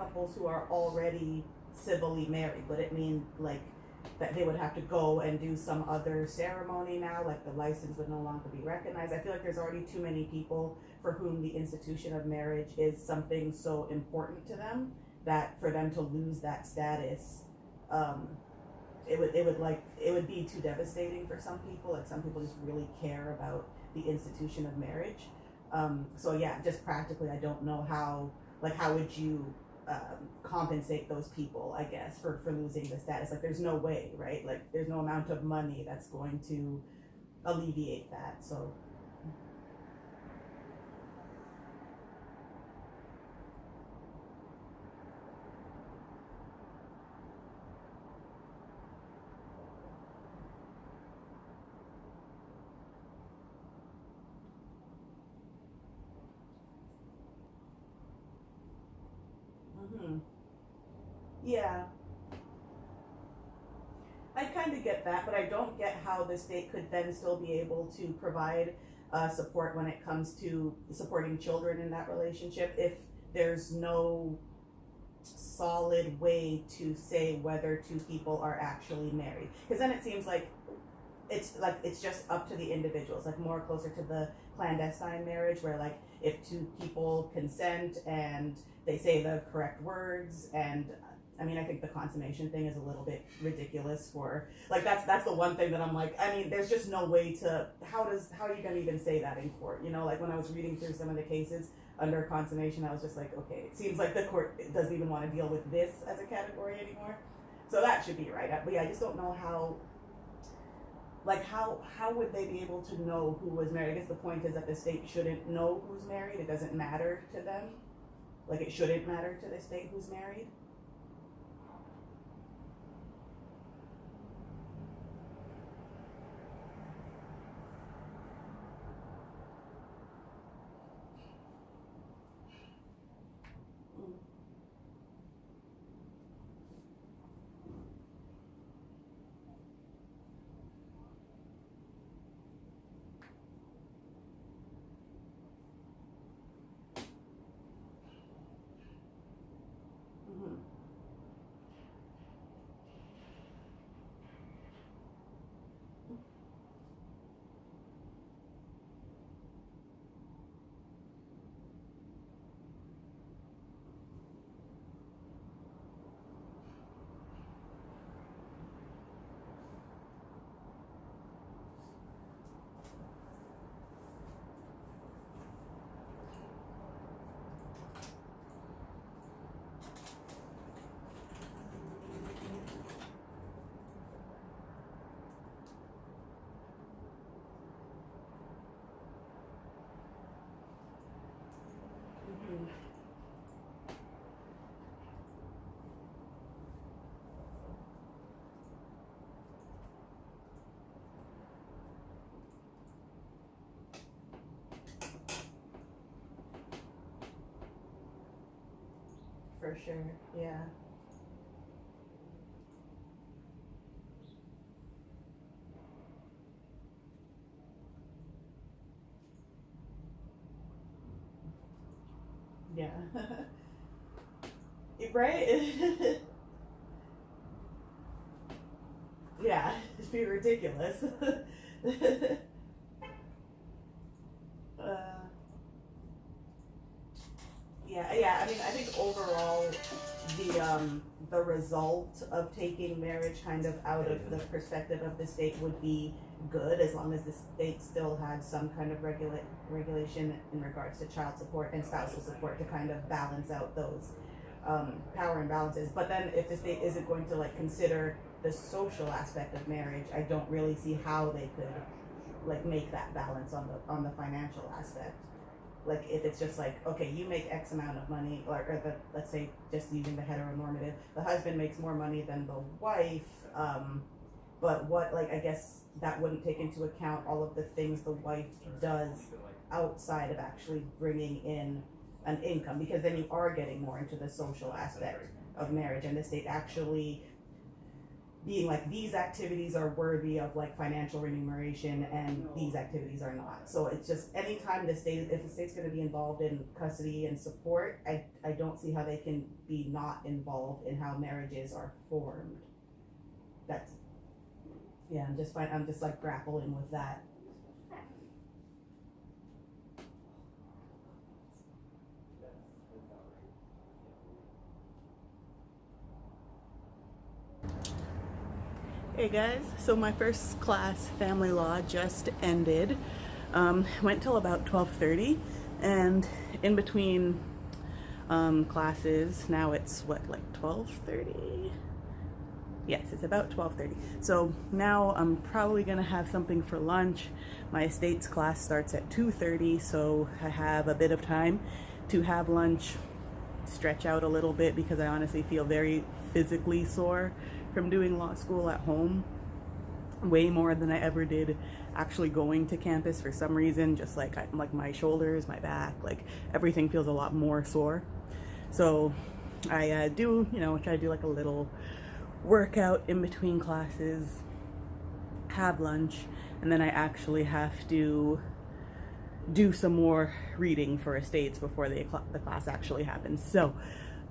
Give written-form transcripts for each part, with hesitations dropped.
couples who are already civilly married? Would it mean like that they would have to go and do some other ceremony now, like the license would no longer be recognized? I feel like there's already too many people for whom the institution of marriage is something so important to them that for them to lose that status, it would be too devastating for some people. Like some people just really care about the institution of marriage. So yeah, just practically, I don't know how would you compensate those people, I guess, for losing the status. Like there's no way, right? Like there's no amount of money that's going to alleviate that. So hmm, yeah, I kind of get that, but I don't get how the state could then still be able to provide support when it comes to supporting children in that relationship if there's no solid way to say whether two people are actually married. Because then it seems like it's just up to the individuals, like more closer to the clandestine marriage, where like if two people consent and they say the correct words, and I mean, I think the consummation thing is a little bit ridiculous for like that's the one thing that I'm like, I mean, there's just no way to how are you gonna even say that in court? You know, like when I was reading through some of the cases under consummation, I was just like, okay, it seems like the court doesn't even want to deal with this as a category anymore. So that should be right. But yeah, I just don't know how like how would they be able to know who was married? I guess the point is that the state shouldn't know who's married. It doesn't matter to them. Like it shouldn't matter to the state who's married. Mm, mm-hmm. Mm-hmm. For sure. Yeah. Yeah. Right? Yeah. It'd be ridiculous. uh, yeah. I mean, I think overall, the result of taking marriage kind of out of the perspective of the state would be good as long as the state still had some kind of regulation in regards to child support and spousal support to kind of balance out those power imbalances. But then if the state isn't going to like consider the social aspect of marriage, I don't really see how they could like make that balance on the financial aspect. Like if it's just like, okay, you make X amount of money, or the, let's say just using the heteronormative, the husband makes more money than the wife, but what, like, I guess that wouldn't take into account all of the things the wife does outside of actually bringing in an income, because then you are getting more into the social aspect of marriage, and the state actually being like, these activities are worthy of like financial remuneration and these activities are not. So it's just anytime if the state's going to be involved in custody and support, I don't see how they can be not involved in how marriages are formed. That's, yeah, I'm just like grappling with that. Hey guys, so my first class, family law, just ended. Went till about 12:30, and in between classes, now it's what, like 12:30? Yes, it's about 12:30. So now I'm probably gonna have something for lunch. My estates class starts at 2:30, so I have a bit of time to have lunch, stretch out a little bit, because I honestly feel very physically sore from doing law school at home, way more than I ever did actually going to campus. For some reason, just like my shoulders, my back, like everything feels a lot more sore. So I try to do like a little workout in between classes, have lunch, and then I actually have to do some more reading for estates before the class actually happens. So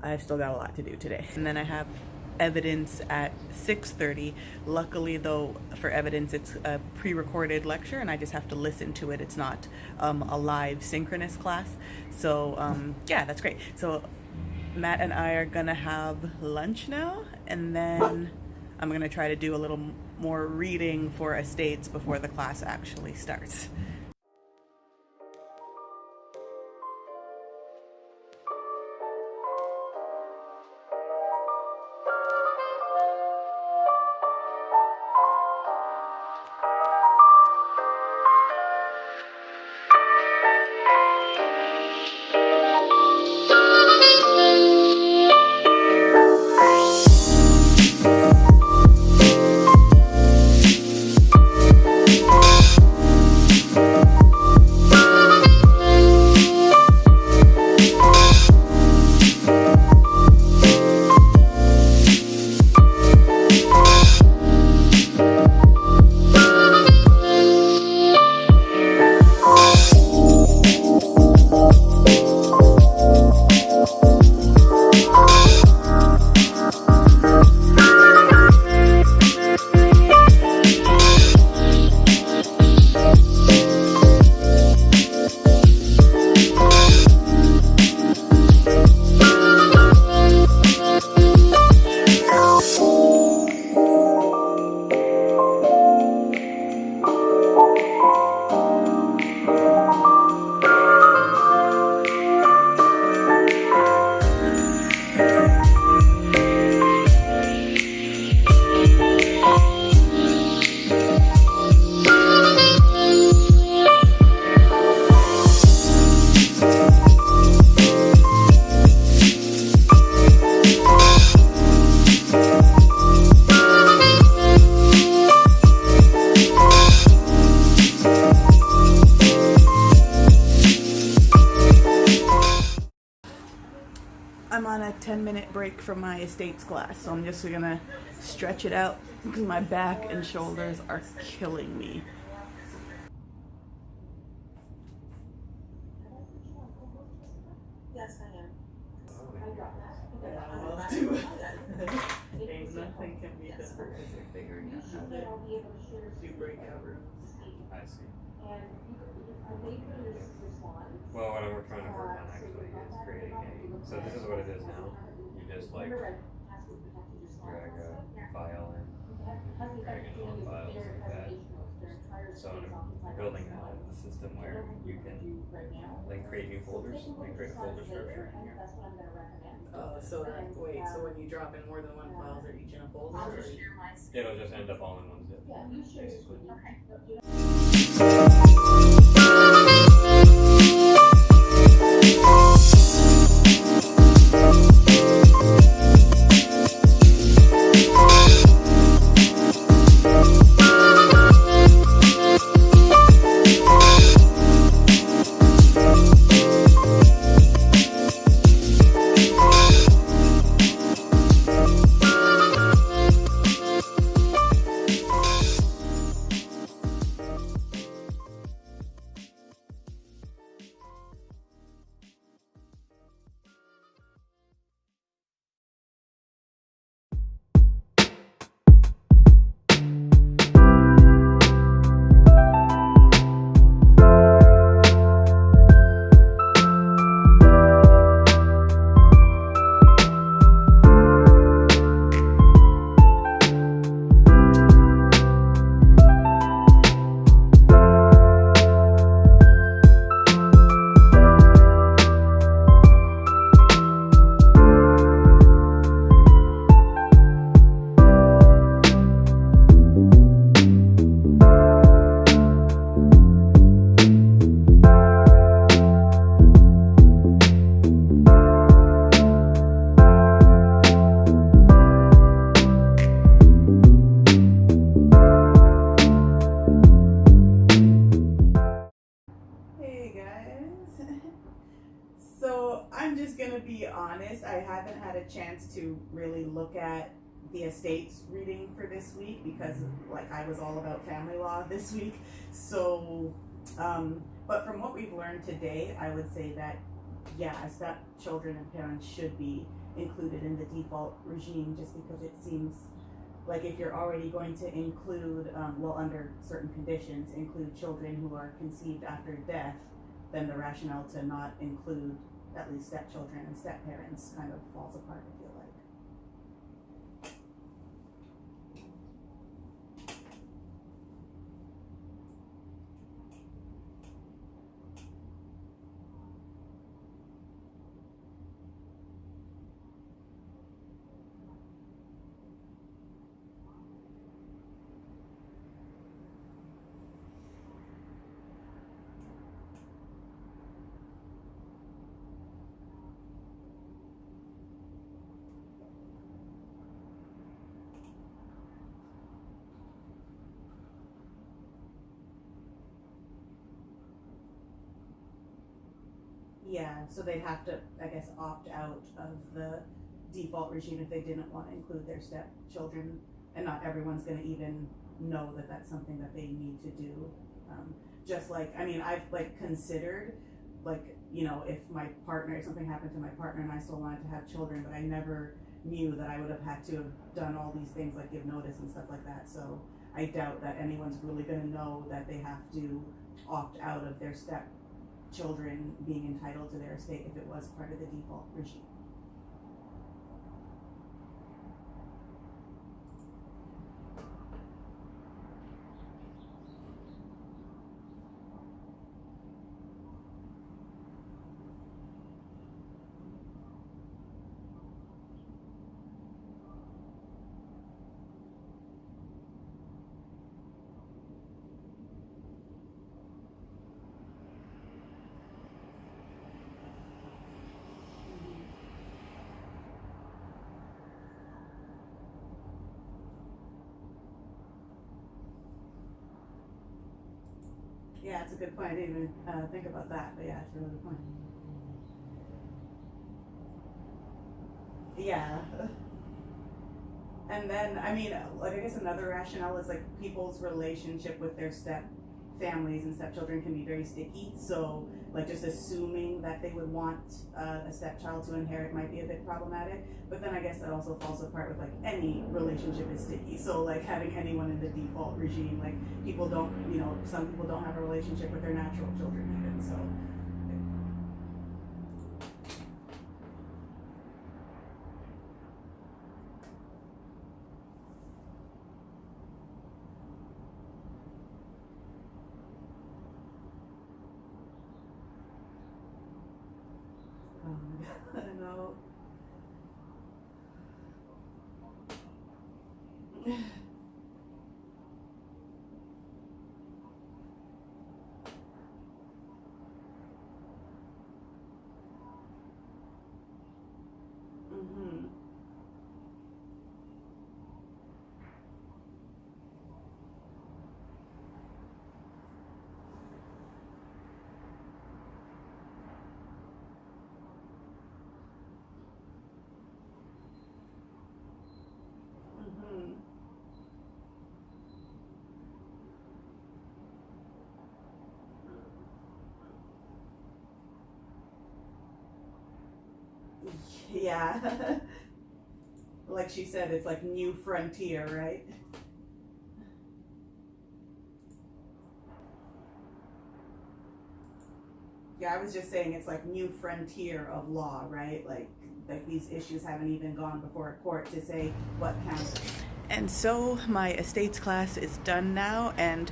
I've still got a lot to do today. And then I have evidence at 6:30. Luckily though, for evidence, it's a pre-recorded lecture and I just have to listen to it. It's not a live synchronous class. So yeah, that's great. So Matt and I are gonna have lunch now, and then I'm gonna try to do a little more reading for estates before the class actually starts. I'm on a 10-minute break from my estates class, so I'm just gonna stretch it out because my back and shoulders are killing me. Yes, I am. Nothing can be done because they're figuring out how to do breakout rooms. I see. Well, what we're trying to work on actually is creating a, so this is what it is now. You just like drag a file in, drag in more files like that. So I'm building that in the system where you can like create new folders, like create a folder structure in here. So then, wait, so when you drop in more than one file, they're each in a folder? Or? It'll just end up all in one zip, basically. be honest, I haven't had a chance to really look at the estates reading for this week because like I was all about family law this week. So, but from what we've learned today, I would say that, yeah, stepchildren and parents should be included in the default regime just because it seems like if you're already going to include, under certain conditions, include children who are conceived after death, then the rationale to not include at least stepchildren and stepparents kind of falls apart, I feel like. Yeah, so they'd have to, I guess, opt out of the default regime if they didn't want to include their stepchildren, and not everyone's going to even know that that's something that they need to do. Just like, I mean, I've like considered, like, you know, if my partner, if something happened to my partner and I still wanted to have children, but I never knew that I would have had to have done all these things like give notice and stuff like that. So I doubt that anyone's really going to know that they have to opt out of their stepchildren being entitled to their estate if it was part of the default regime. Yeah, it's a good point. I didn't even think about that, but yeah, it's a really good point. Yeah. And then, I mean, like, I guess another rationale is like people's relationship with their step families and stepchildren can be very sticky. So, like, just assuming that they would want a stepchild to inherit might be a bit problematic. But then I guess that also falls apart with like any relationship is sticky. So, like, having anyone in the default regime, like, people don't, you know, some people don't have a relationship with their natural children even. So. I know. Mhm. Mhm. Yeah. Like she said, it's like new frontier, right? Yeah, I was just saying it's like new frontier of law, right? Like these issues haven't even gone before a court to say what counts. And so my estates class is done now, and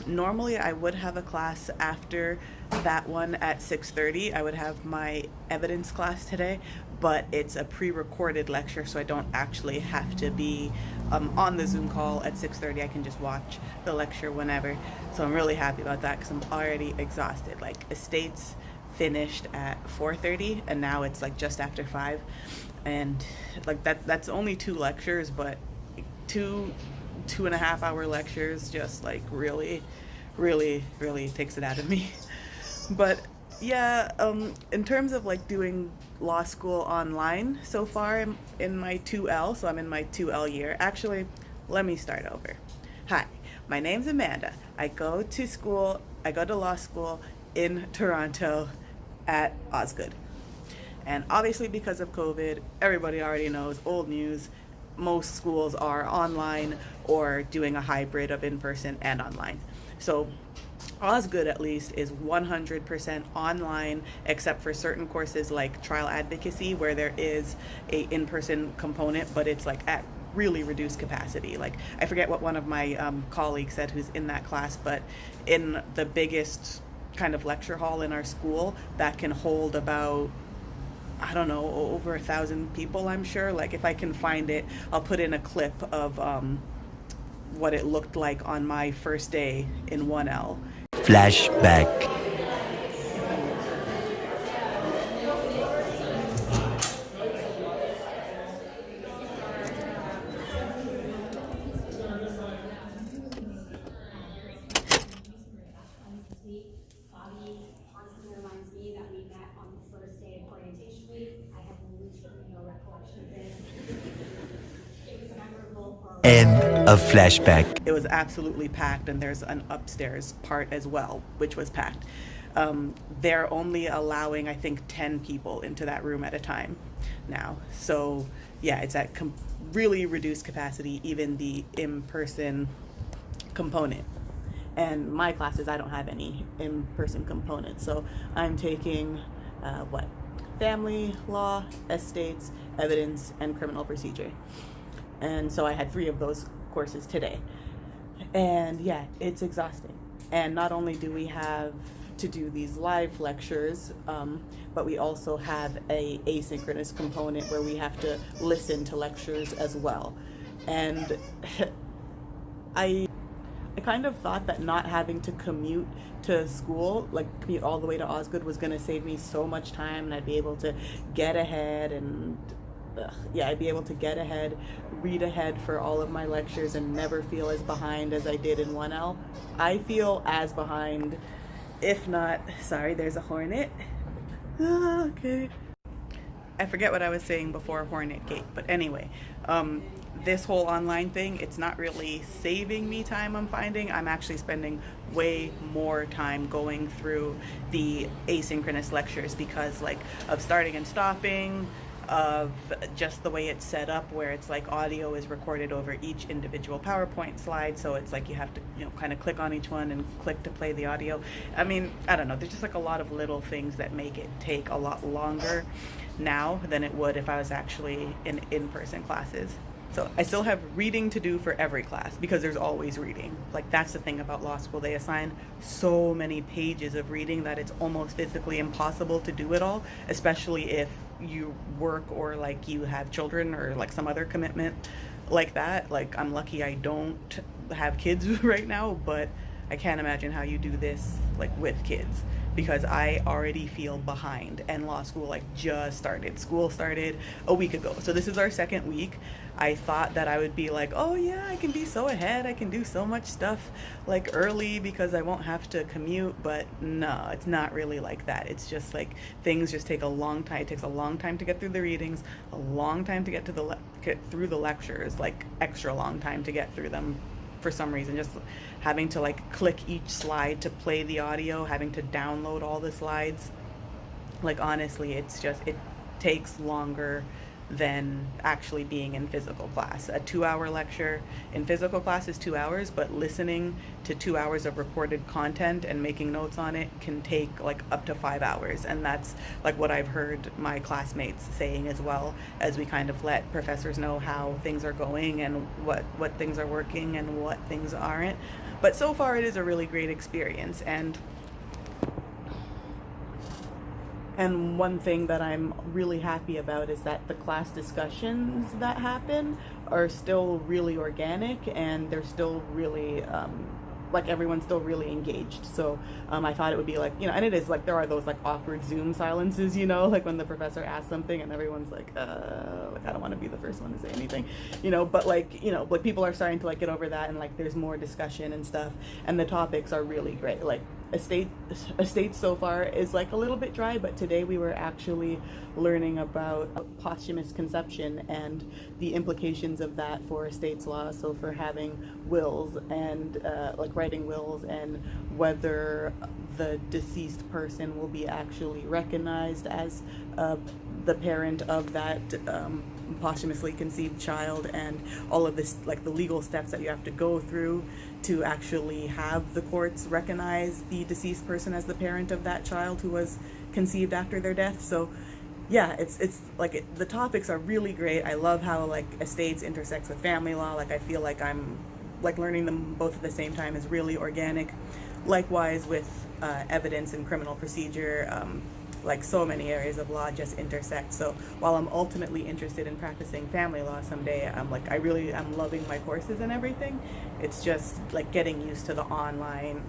normally I would have a class after that one at 6:30. I would have my evidence class today, but it's a pre-recorded lecture, so I don't actually have to be on the Zoom call at 6:30. I can just watch the lecture whenever. So I'm really happy about that because I'm already exhausted. Like, estates finished at 4:30, and now it's like just after 5, and like that's only 2 lectures, but 2.5 hour lectures just like really takes it out of me. But Yeah, in terms of like doing law school online so far in my 2L, so I'm in my 2L year. Actually, let me start over. Hi, my name's Amanda. I go to law school in Toronto at Osgood. And obviously, because of COVID, everybody already knows, old news, most schools are online or doing a hybrid of in person and online. So Osgood at least is 100% online, except for certain courses like trial advocacy, where there is a in-person component, but it's like at really reduced capacity. Like I forget what one of my colleagues said who's in that class, but in the biggest kind of lecture hall in our school that can hold about, I don't know, over 1,000 people, I'm sure. Like if I can find it, I'll put in a clip of what it looked like on my first day in 1L. Flashback. Bobby constantly reminds me that we met on the first day of orientation week. I have literally no recollection of this. It was memorable for End of flashback. It was absolutely packed, and there's an upstairs part as well, which was packed. They're only allowing, I think, 10 people into that room at a time now. So, yeah, it's at really reduced capacity, even the in-person component. And my classes, I don't have any in-person components. So I'm taking, family law, estates, evidence, and criminal procedure. And so I had 3 of those courses today. And yeah, it's exhausting. And not only do we have to do these live lectures, but we also have a asynchronous component where we have to listen to lectures as well. And I kind of thought that not having to commute to school, like commute all the way to Osgood, was going to save me so much time, and I'd be able to get ahead and I'd be able to get ahead, read ahead for all of my lectures, and never feel as behind as I did in 1L. I feel as behind, if not, sorry, there's a hornet. Okay. I forget what I was saying before Hornet Gate, but anyway, this whole online thing, it's not really saving me time, I'm finding. I'm actually spending way more time going through the asynchronous lectures because like of starting and stopping, of just the way it's set up, where it's like audio is recorded over each individual PowerPoint slide, so it's like you have to, kind of click on each one and click to play the audio. I mean, I don't know, there's just like a lot of little things that make it take a lot longer now than it would if I was actually in in-person classes. So I still have reading to do for every class because there's always reading. Like that's the thing about law school. They assign so many pages of reading that it's almost physically impossible to do it all, especially if you work or like you have children or like some other commitment like that. Like I'm lucky I don't have kids right now, but I can't imagine how you do this like with kids, because I already feel behind, and law school like just started. School started a week ago. So this is our second week. I thought that I would be like, oh yeah, I can be so ahead. I can do so much stuff like early because I won't have to commute, but no, it's not really like that. It's just like things just take a long time. It takes a long time to get through the readings, a long time to get to get through the lectures, like extra long time to get through them for some reason. Just having to like click each slide to play the audio, having to download all the slides. Like honestly, it takes longer than actually being in physical class. A 2-hour lecture in physical class is 2 hours, but listening to 2 hours of recorded content and making notes on it can take like up to 5 hours. And that's like what I've heard my classmates saying, as well, as we kind of let professors know how things are going and what things are working and what things aren't. But so far it is a really great experience. And one thing that I'm really happy about is that the class discussions that happen are still really organic, and they're still really, like everyone's still really engaged. So I thought it would be like, and it is like, there are those like awkward Zoom silences, like when the professor asks something and everyone's like I don't want to be the first one to say anything, but like people are starting to like get over that, and like there's more discussion and stuff, and the topics are really great. Like estates so far is like a little bit dry, but today we were actually learning about posthumous conception and the implications of that for estates law. So for having wills and like writing wills, and whether the deceased person will be actually recognized as the parent of that posthumously conceived child, and all of this, like the legal steps that you have to go through to actually have the courts recognize the deceased person as the parent of that child who was conceived after their death. So yeah, it's like the topics are really great. I love how like estates intersects with family law. Like I feel like I'm like learning them both at the same time is really organic. Likewise with evidence and criminal procedure, like so many areas of law just intersect. So while I'm ultimately interested in practicing family law someday, I'm loving my courses and everything. It's just like getting used to the online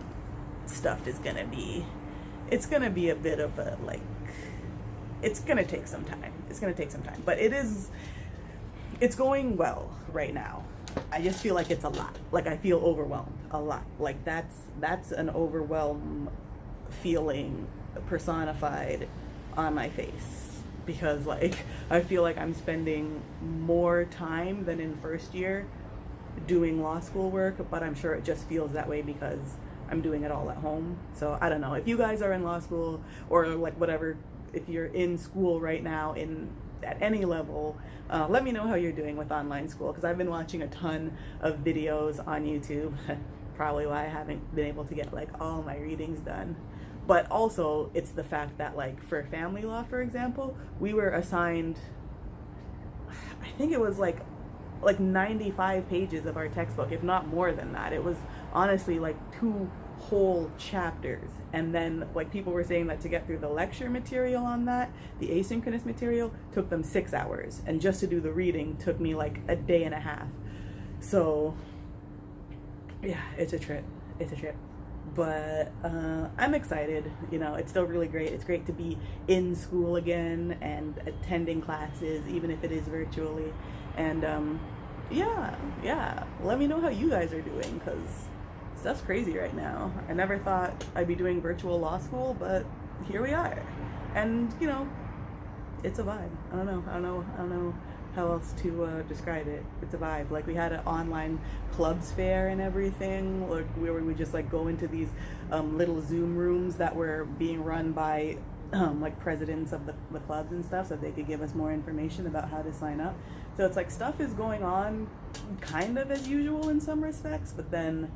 stuff is gonna be a bit of a like, it's gonna take some time, but it's going well right now. I just feel like it's a lot. Like I feel overwhelmed a lot. Like that's an overwhelm feeling personified on my face, because like I feel like I'm spending more time than in first year doing law school work, but I'm sure it just feels that way because I'm doing it all at home. So I don't know if you guys are in law school or like whatever, if you're in school right now at any level, let me know how you're doing with online school, because I've been watching a ton of videos on YouTube. Probably why I haven't been able to get like all my readings done. But also it's the fact that like for family law, for example, we were assigned, I think it was like 95 pages of our textbook, if not more than that. It was honestly like 2 whole chapters. And then like people were saying that to get through the lecture material on that, the asynchronous material, took them 6 hours, and just to do the reading took me like a day and a half. So yeah, it's a trip. But I'm excited. You know, it's still really great. It's great to be in school again and attending classes, even if it is virtually. And yeah, let me know how you guys are doing, because stuff's crazy right now. I never thought I'd be doing virtual law school, but here we are. And you know, it's a vibe. I don't know how else to describe it. It's a vibe. Like we had an online clubs fair and everything, like where we would just like go into these little Zoom rooms that were being run by like presidents of the clubs and stuff, so they could give us more information about how to sign up. So it's like stuff is going on kind of as usual in some respects, but then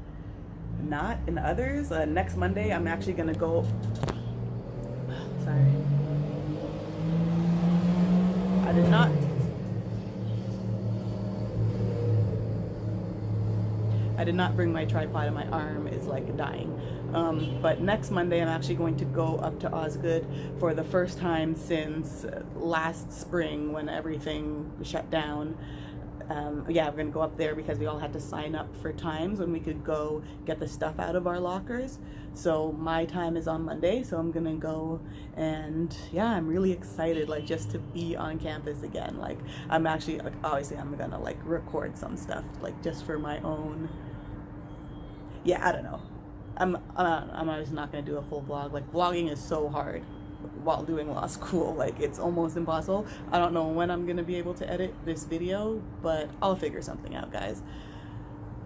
not in others. Next Monday I'm actually gonna go, sorry, I did not bring my tripod, and my arm is like dying. But next Monday I'm actually going to go up to Osgood for the first time since last spring when everything shut down. Yeah, we're gonna go up there because we all had to sign up for times when we could go get the stuff out of our lockers. So my time is on Monday, so I'm gonna go, and yeah, I'm really excited, like just to be on campus again. Like I'm actually, like, obviously I'm gonna like record some stuff, like just for my own, yeah, I don't know. I'm obviously not gonna do a full vlog. Like vlogging is so hard while doing law school, like it's almost impossible. I don't know when I'm gonna be able to edit this video, but I'll figure something out, guys.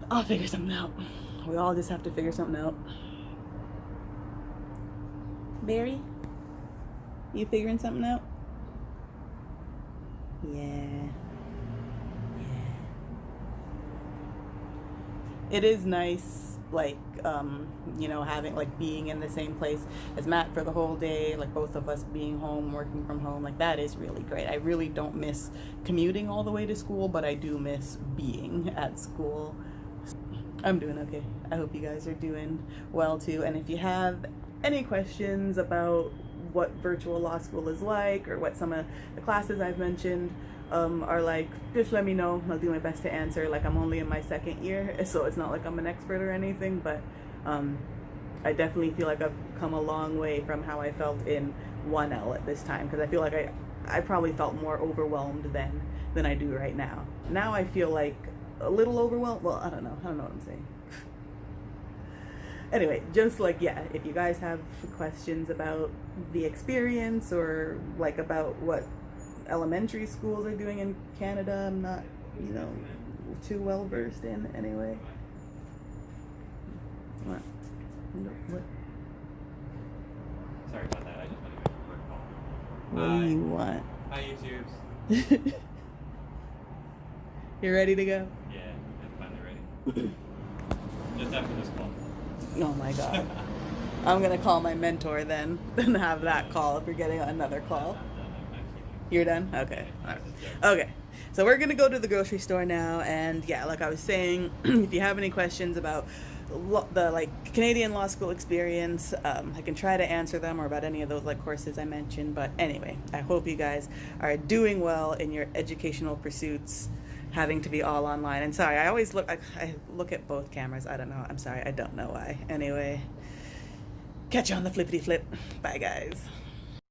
I'll figure something out. We all just have to figure something out. Barry, you figuring something out? Yeah. It is nice, like you know, having like being in the same place as Matt for the whole day, like both of us being home, working from home, like that is really great. I really don't miss commuting all the way to school, but I do miss being at school. I'm doing okay. I hope you guys are doing well too, and if you have any questions about what virtual law school is like, or what some of the classes I've mentioned are like, just let me know. I'll do my best to answer. Like I'm only in my 2nd year, so it's not like I'm an expert or anything, but I definitely feel like I've come a long way from how I felt in 1L at this time, because I feel like I probably felt more overwhelmed than I do right now. Now I feel like a little overwhelmed. Well, I don't know what I'm saying. anyway, just like, yeah, if you guys have questions about the experience or like about what elementary schools are doing in Canada, I'm not, you know, too well versed in anyway. What? What? Sorry about that. I just want to make a quick call. What do you want? Hi, YouTubes. You ready to go? Yeah, I'm finally ready. Just after this call. Oh my god. I'm gonna call my mentor then and have that call if you're getting another call. You're done? Okay. All right. Okay. So we're gonna go to the grocery store now, and yeah, like I was saying, if you have any questions about the like Canadian law school experience, I can try to answer them, or about any of those like courses I mentioned. But anyway, I hope you guys are doing well in your educational pursuits, having to be all online. And sorry, I always look I look at both cameras. I don't know. I'm sorry. I don't know why. Anyway, catch you on the flippity flip. Bye guys.